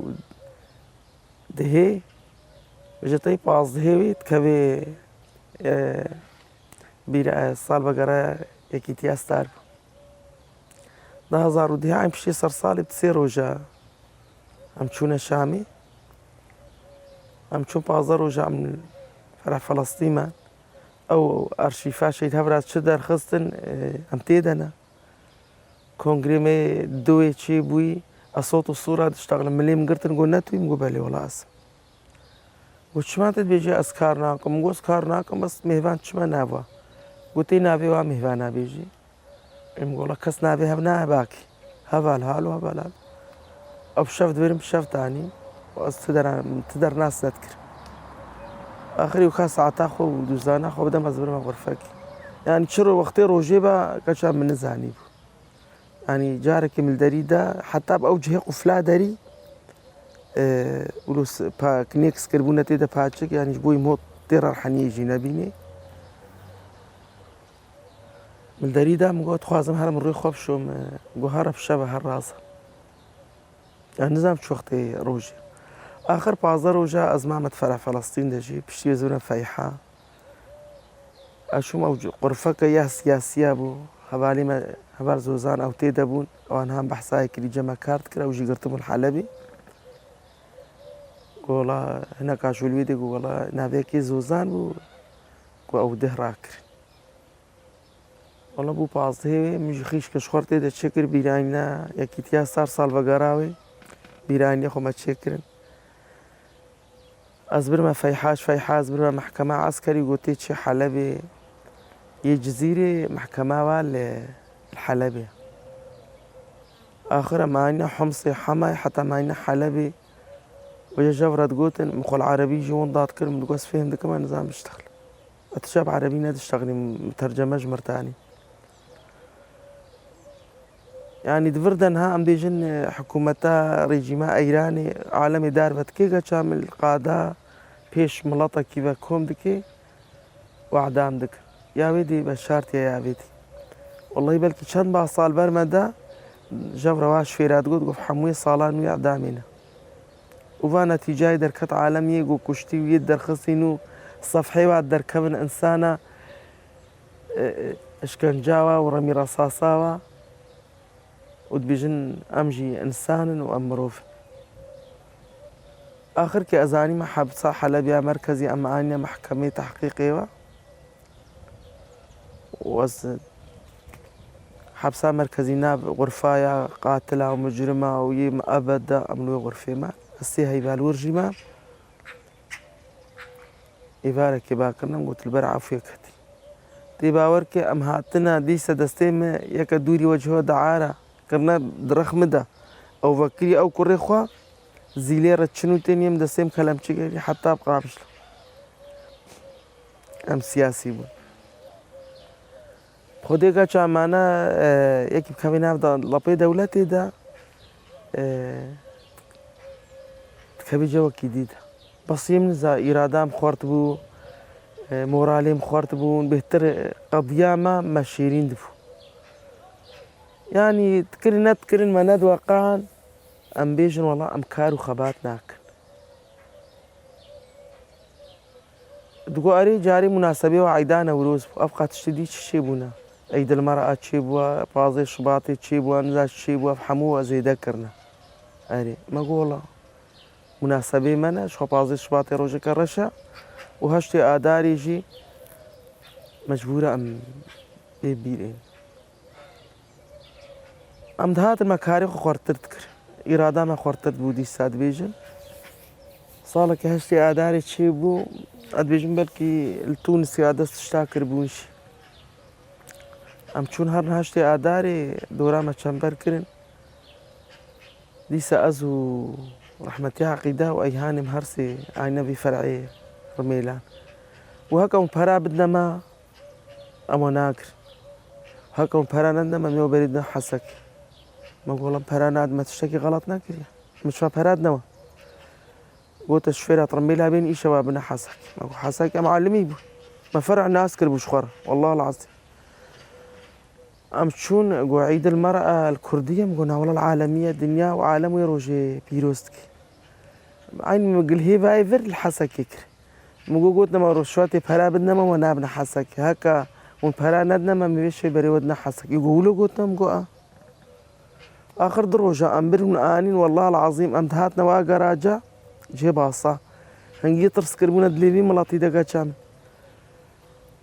دهي بجتاي باز دهيوي تكبي بيرا صال بقرا يكيتي أستار ده زارو دهي عم بشي صرصالي بتصير وجا أم تشون شامي أم تشوف بازار وجا من فرع فلسطين أو أرشيفا شيء هبرات شدر خستن أم تيدنا كونغريمي دوي شي بوي الصوت والصورة تشتغل مليم قرتن قول نتوي مقبلي ولا أسم وشما بيجي أسكارناكم مقو أسكارناكم بس مهبان شما نابوا قلتي نابي ومهبانا بيجي مقول كس نابي هبنا باكي هبا الحال وهبا الحال أو بشفت بيرم بشفت تاني تدر ناس نذكر آخري وخاص عطاخو ودوزانا خو بدأ مزبر ما غرفك يعني شرو وقتي روجيبا كشام من زاني يعني جارك من الدريدة حتى بأوجه قفلا دري ولوس با كنيكس كربونة تيدا باتشك يعني جبوي موت تيرار حنيجي نبيني من الدريدة مقود خوازم هرم الروي خوف شو مقوهارة بشابه هالرازة يعني نظام شو وقتي روجي آخر بازار وجا أزمة فرع فلسطين دجي بشتي زونا فايحة أشوم أوج قرفك يا سياسية بو هبالي ما هبال زوزان أو تيدبون أو أنا هم بحثاي كلي جمع كارت كلا وجي قرتم الحلبي والله هنا كاشو الفيديو والله نابيكي زوزان بو أو دهراكر والله بو بازه مش خيش كشخور تيدا تشكر بيرانينا يكيتيا صار سالفا بيرانيا خو ما تشكرن أزبر فيحة أزبر محكمة عسكري قلت شي حلبي جزيرة محكمة والحلبي آخر معنا حمصي حماي حتى معنا حلبي وجا جبرت قلت مخول عربي جون ضاد كلمة تقوس فيهم ده كمان نظام بيشتغل أتشاب عربي نادي اشتغلي مترجمة جمر تاني يعني دفردنها أم ديجن حكومتا ريجيما إيراني عالمي داربت كيكا شامل قادة بيش ملطة كيفا كوم دكي وعدام دك يا بيدي بشارتي يا بيدي والله بلكي شن با صال برمدا جبر واش فيرات قد قف حموي صالان ويا عدامينا وفانا تجاي دركت عالمية قو كشتي ويد درخصينو صفحي وعد دركبن إنسانة اشكنجاوا ورمي رصاصاوا ودبيجن أمجي إنسان وأمروف آخر كي أزاني ما حبسا حلبيا مركزي أما أني محكمة تحقيقية وز حبسا مركزي ناب غرفايا قاتلة ومجرمة ويم أبدا أمنوي غرفة ما السي هاي بالورجي ما إبارك باكرنا قلت البرع فيكتي تباورك أم هاتنا دي سدستيم يكدوري وجهه دعارة كرنا درخم ده أو فكري أو كوريخوا زيليرة شنو تاني يم دستيم كلام شيء حتى أبقى بشلا أم سياسي بون خودي كا معنا يكيب كابينا بدا لبي دولتي ده كابي جوا جديد بس يمنزا إرادام خورت بو موراليم خورت بو بهتر قضية ما مشيرين دفو يعني تكرن ما ند وقعا أم بيجن والله أم كارو خبات ناكن دقو أري جاري مناسبة وعيدانا وروز أبقى تشتدي تشيبونا عيد المرأة تشيبوا بازي شباطي تشيبوا نزاج تشيبوا فحموها زي ذكرنا أري ما والله مناسبة منا شو بازي شباطي روجك الرشا وهشتي آداري جي مجبورة أم بيبيرين أم دهات المكاري خورتر تكر إرادة ما خورتر بودي ساد بيجن صالك هشتي آداري تشيبو أد بيجن بلكي التونسي عدس تشتاكر بونشي أم چون هر هشتي آداري دورا ما چنبر كرن ديسا أزو رحمتي عقيدة وأيهانم هرسي عينا بفرعي رميلان وهكا مبهرا بدنا ما أما ناكر هكا مبهرا ندنا ما ميو بريدنا حسك ما قولا مبهرا ناد ما تشتكي غلط ناكر مش مبهرات نوا قلت الشفيرة رميلها بين إيشا وابنا حسك ما قول حسك يا معلمي بو ما فرع ناس كربو شخرة والله العظيم أم شون قو عيد المرأة الكردية مقولنا والله العالمية الدنيا وعالم ويروجي بيروستكي عين مقل هي باي فر الحسك يكر مقول قلتنا ما روشواتي بهلا بدنا ما ونابنا حسك هكا ونبهلا ندنا ما مبيش بري ودنا حسك يقولوا قلتنا مقوى آخر دروجة أمبر من آنين والله العظيم أمتهاتنا واقراجة جي باصة هنجي ترس كربونا دليلي ملاطي دقا شام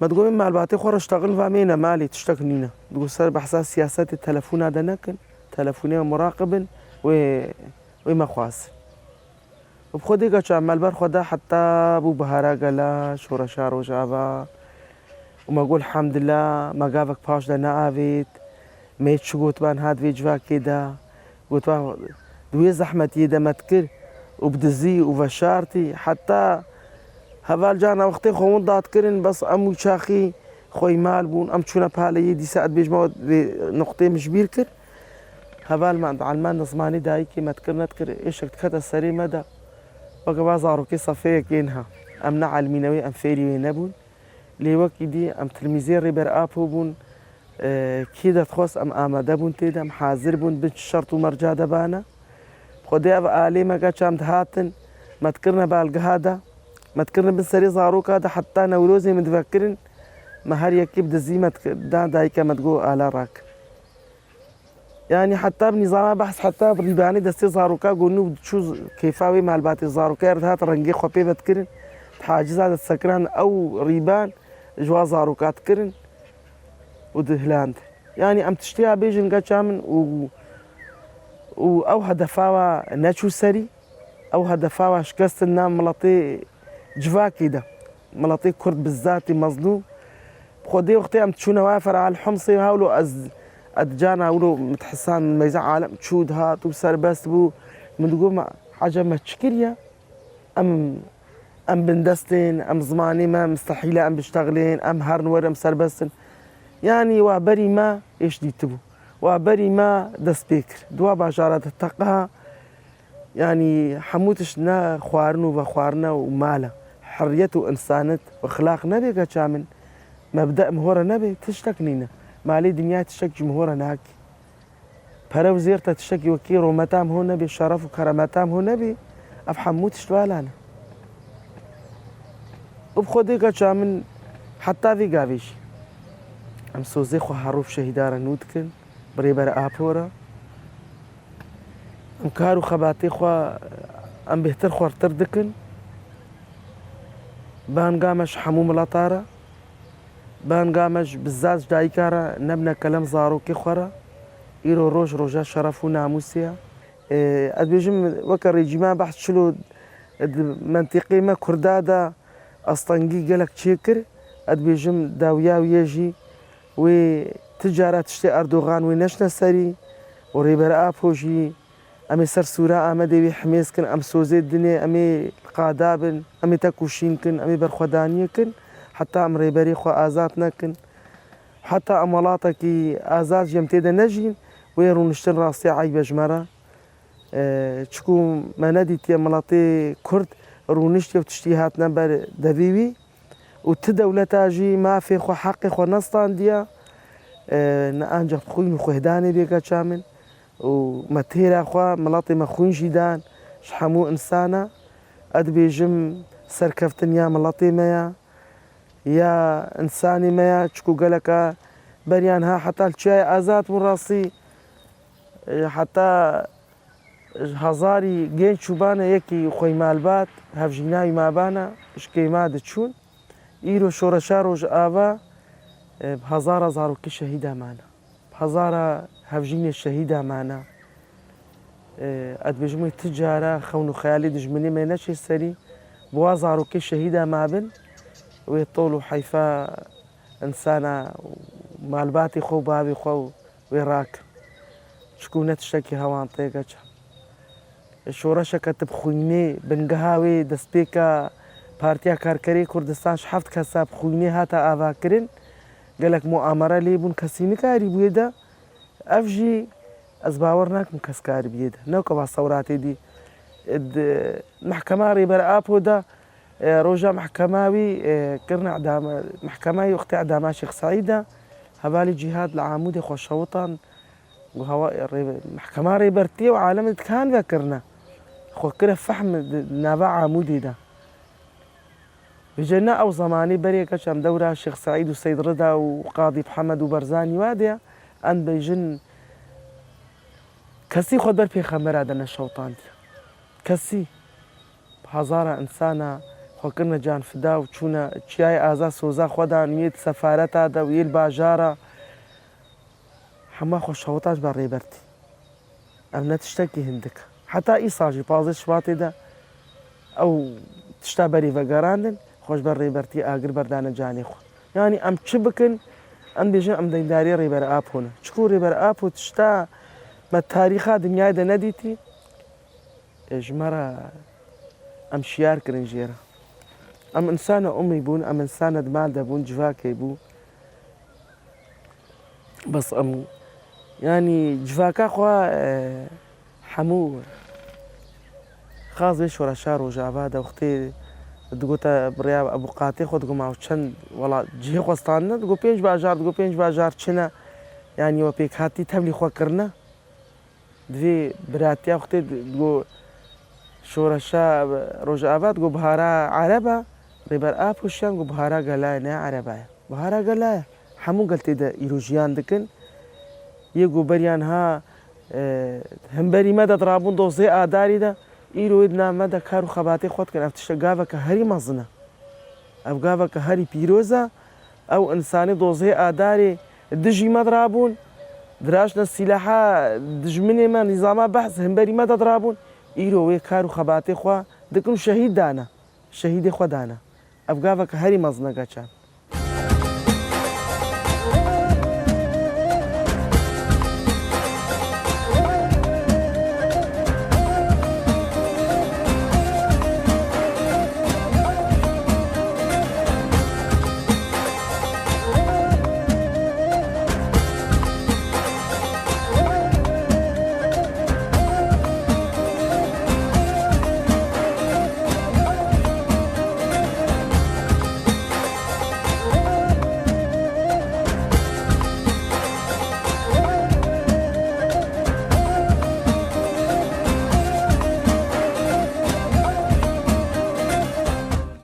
ما تقول مع الباتي خور اشتغل فامينا مالي تشتكنينا تقول صار بحساس سياسات التلفون هذا نكن تلفوني مراقب وما خواس وبخدي قاش عمال بار خدا حتى ابو بهارا قلا شورا شارو جابا وما اقول الحمد لله ما قابك باش دنا افيت ميت شو قلت بان هاد فيجوا كده قلت بان دوي زحمة يدا متكر وبدزي وفشارتي حتى هفال جانا وقتي خون ضات كرن بس امو شاخي خوي مال بون ام شونا بهالي يدي ساعد بيجمعوا نقطة مش بيركر هفال ما علمان نظماني دايكي متكر نتكر ايش كتا السري مدى بقى بازارو كي صفية كينها ام نعل مينوي ام فيري وينبون لي وقت دي ام تلميذين ريبر ابو بون كيدا تخص ام آماده بون تيدا ام حاضر بون بنت الشرط ومرجع دبانا خدي ابا آلي ما قاچام دهاتن ما تكرنا بالقهاده ما تكرنا بالسري زاروك هذا حتى نوروزي متفكرن ما هر يكيب دزي دا دايكا ما تقول آلا راك يعني حتى بنظام بحث حتى بريباني دستي زاروكا قلنو شو كيفاوي مع الباتي زاروكا هات رنجي خوبي بتكرن تحاجز هذا السكران او ريبان جوا زاروكا تكرن ودهلاند يعني ام تشتيها بيجن قاچامن او هدفاوا ناتشو سري او هدفاوا شكست النام ملطي جفا كده ملطي كرد بالذات مظلوم خدي وقتي ام تشونا وافر على الحمصي هاولو ادجانا ولو متحسان ميزان عالم تشود هات وسر بس بو من تقول حاجه ما تشكريا ام بندستين ام زماني ما مستحيله ام بشتغلين ام هرنور ام سربستن يعني وابري ما ايش ديتبو وابري ما دست بيكر دوا باشارات التقها يعني حموتش نا خوارنو وخوارنا ومالا حريته انسانت واخلاق نبي كامل مبدا مهوره نبي تشتكنينا مالي دنيا تشتكي مهوره ناكي برا وزيرتا تشتكي وكيرو متام هو نبي شرف وكرامتام هو نبي اف حموتش والانا وبخدي كامل حتى في قافيش ام سوزي خو حروف شهيدارا نودكن بريبر ابورا ام كارو خباتي خو ام بهتر خور تردكن بان قامش حموم لطارة بان قامش بزاز دايكارا نبنا كلام زارو كي خورا إيرو روج روجا شرفو ناموسيا أدبيجم وكا ريجيما بحث شلو منطقي ما كردادا أسطنقي قالك تشيكر أدبيجم داويا ويجي وتجارة تشتي أردوغان ونشنا سري وريبر آبوجي أمي سر سورة أمدي بحميس كن أم سوزي الدنيا أمي قادابن أمي تاكوشين كن أمي برخدانية كن حتى أم ريبري خو آزاتنا كن حتى أمالاتكي آزات جمتيدا نجين ويرو نشتن راسي عيبة جمرة تشكو مندي تيا ملاطي كرد رونشتي وتشتيهات نمبر دبيبي وتدولتا جي ما في خو حقي خو نصطان ديا نأنجا خوين وخهداني بيكا شامل ومتهيرا خوا ملاطي مخوين جيدان شحمو إنسانا أدبي جم سركفتن يا ملاطي ميا يا إنساني ميا تشكو قالك بريان ها حتى الشاي آزات من راسي حتى هزاري جين شوبانا يكي خوي مالبات هفجيناي ما بانا شكي ما دتشون إيرو شورشاروج آبا بهزارة زارو كي شهيدة معنا بهزارة هفجيني الشهيدة معنا أدبجمي تجارة خونو خيالي دجمني ما نشي السري بوازارو كي شهيدة مع بن ويطولوا حيفا إنسانة مالباتي خو بابي خو ويراك شكونة تشتكي هوان طيقة شورشة كتب خويني بنقهاوي دسبيكا بارتيا كاركري كردستان شحفت كساب خويني هاتا آفاكرين قالك مؤامرة لي بون كسيني كاري بيدا أفجي أزباورناك مكسكاري بيدا نوكا باصوراتي دي محكمة ريبر آبو دا روجا محكماوي كرنا عدام محكمة وقت عدام شيخ سعيدة هبالي جهاد العامودي خوش وطن وهو محكمة ريبرتي وعالم كان ذكرنا خو كره فحم نابع عامودي ده بجنا أو زماني بريكا شام دورة الشيخ سعيد والسيد رضا وقاضي محمد وبرزاني واديا أن بيجن كسي خبر في خمرة دنا الشوطان كسي بهزارة إنسانة خۆکردنە جان فدا و چوونە چیای ئازا سۆزا خۆدان وێت سەفارەتا دا وێل باژارە هەموو خۆشەوەتاش بە ڕێبەرتی ئەم نە تشتێکی هندەکە حتا ئیساژی 15 شواتێدا ئەو تشتا بەریڤەگەڕاندن خۆش بە ڕێبەرتی ئاگر بەردانە جانی خۆ یانی ئەم چ بکن ئەم بێژن ئەم دەنگداری ڕێبەر ئاپۆنە چکو ڕێبەر ئاپ و تشتا بە تاریخا دنیایدا نەدیتی ژمارە ئەم شیارکردن ژێرە ئەم ئینسانە ئومی بوون ئەم ئینسانە دمال دەبوون جڤاکەی بوو بەس ئەم ینی جڤاکە خوا هەموو خاز بێ شۆرەشا ڕۆژاوادە وختێ دگوتە بڕیا ئەبوو قاتێ خۆ دگوما و چەند وڵات جێ خۆستانە دگو 5 باژار دگو 5 باژار چنە یانیوە پێک هاتی تەبلی خۆکردنە دوێ براتیا وختێ دگو شۆرەشا ڕۆژئاوا دگو بهارا عەرەبە ڕێبەر ئاپوشیان گو بهارا گەلایە نە عەرەبایە بهارا گەلایە هەموو گەل تێدا ئیرۆژیان دکن یەک و بەریان ها هەمبەری مەدە درابوون دۆزێ ئاداریدا ئیرۆید نامەدە کار و خەباتی خۆتکەن ئەف تشتە گاڤەکە هەری مەزنە ئەو گاڤەکە هەری پیرۆزە ئەو ئینسانی دۆزێ ئادارێ دژی مەدرابوون دراشنە سیلەحا دژمنێمە نیزاما بەحث هەمبەری مەدە درابوون ئیرۆ وێ کار و خەباتی خوا دکن و شەهید دانە شەهیدی خۆ دانە ئەف گاڤەکە هەری مەزنەگەچان